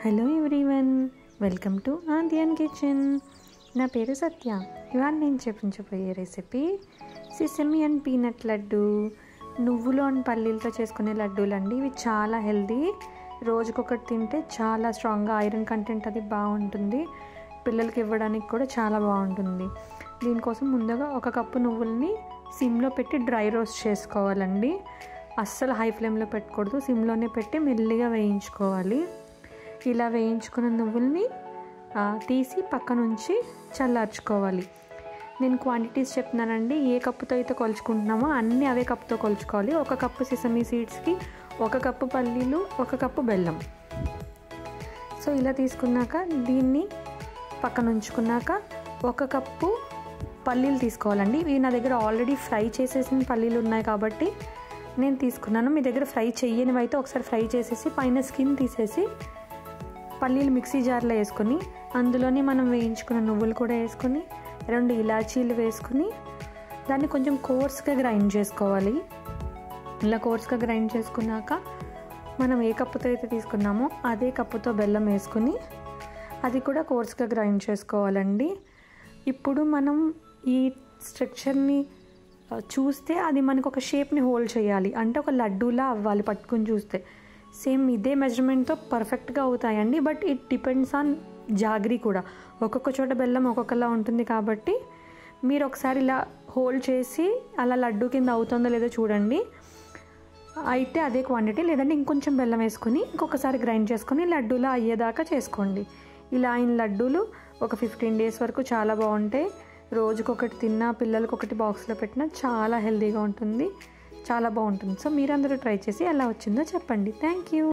Hello everyone, welcome to ఆందియన్ kitchen. నా పేరు సత్య. ఇవాళ నేను చూపించబోయే recipe sesame and peanut laddu. నువ్వులు అండ్ పల్లీలతో చేసుకునే లడ్డూలు అండి. ఇవి చాలా హెల్దీ. రోజుకొకటి తింటే చాలా స్ట్రాంగ్గా ఐరన్ కంటెంట్ అది బాగుంటుంది. పిల్లలకి ఇవ్వడానికి కూడా చాలా బాగుంటుంది. దీనికోసం ముందుగా 1 కప్పు నువ్వుల్ని సిమ్లో పెట్టి డ్రై రోస్ట్ చేసుకోవాలండి. అస్సలు హై ఫ్లేమ్లో పెట్టకూడదు, సిమ్లోనే పెట్టి మెల్లిగా వేయించుకోవాలి. ఇలా వేయించుకున్న నువ్వుల్ని తీసి పక్క నుంచి చల్లార్చుకోవాలి. నేను క్వాంటిటీస్ చెప్తున్నానండి. ఏ కప్పుతో అయితే కొలుచుకుంటున్నామో అన్నీ అవే కప్పుతో కొలుచుకోవాలి. 1 కప్పు సిసమి సీడ్స్కి 1 కప్పు పల్లీలు, 1 కప్పు బెల్లం. సో ఇలా తీసుకున్నాక దీన్ని పక్కన ఉంచుకున్నాక 1 కప్పు పల్లీలు తీసుకోవాలండి. ఇవి నా దగ్గర ఆల్రెడీ ఫ్రై చేసేసిన పల్లీలు ఉన్నాయి కాబట్టి నేను తీసుకున్నాను. మీ దగ్గర ఫ్రై చేయనివి అయితే ఒకసారి ఫ్రై చేసేసి పైన స్కిన్ తీసేసి పల్లీలు మిక్సీ జార్లో వేసుకొని అందులోని మనం వేయించుకున్న నువ్వులు కూడా వేసుకొని 2 ఇలాచీలు వేసుకొని దాన్ని కొంచెం కోర్స్గా గ్రైండ్ చేసుకోవాలి. ఇలా కోర్స్గా గ్రైండ్ చేసుకున్నాక మనం ఏ కప్పుతో అయితే తీసుకున్నామో అదే కప్పుతో బెల్లం వేసుకొని అది కూడా కోర్స్గా గ్రైండ్ చేసుకోవాలండి. ఇప్పుడు మనం ఈ స్ట్రక్చర్ని చూస్తే అది మనకు ఒక షేప్ని హోల్డ్ చేయాలి, అంటే ఒక లడ్డూలా అవ్వాలి. పట్టుకుని చూస్తే సేమ్ ఇదే మెజర్మెంట్తో పర్ఫెక్ట్గా అవుతాయండి. But it depends on jaggery కూడా. ఒక్కొక్క చోట బెల్లం ఒక్కొక్కలా ఉంటుంది కాబట్టి మీరు ఒకసారి ఇలా హోల్డ్ చేసి అలా లడ్డు కింద అవుతుందో లేదో చూడండి. అయితే అదే క్వాంటిటీ, లేదంటే ఇంకొంచెం బెల్లం వేసుకొని ఇంకొకసారి గ్రైండ్ చేసుకొని లడ్డూలా అయ్యేదాకా చేసుకోండి. ఇలా అయిన లడ్డూలు ఒక 15 days వరకు చాలా బాగుంటాయి. రోజుకొకటి తిన్నా, పిల్లలకి ఒకటి బాక్స్లో పెట్టినా చాలా హెల్తీగా ఉంటుంది, చాలా బాగుంటుంది. సో మీరందరూ ట్రై చేసి ఎలా వచ్చిందో చెప్పండి. Thank you.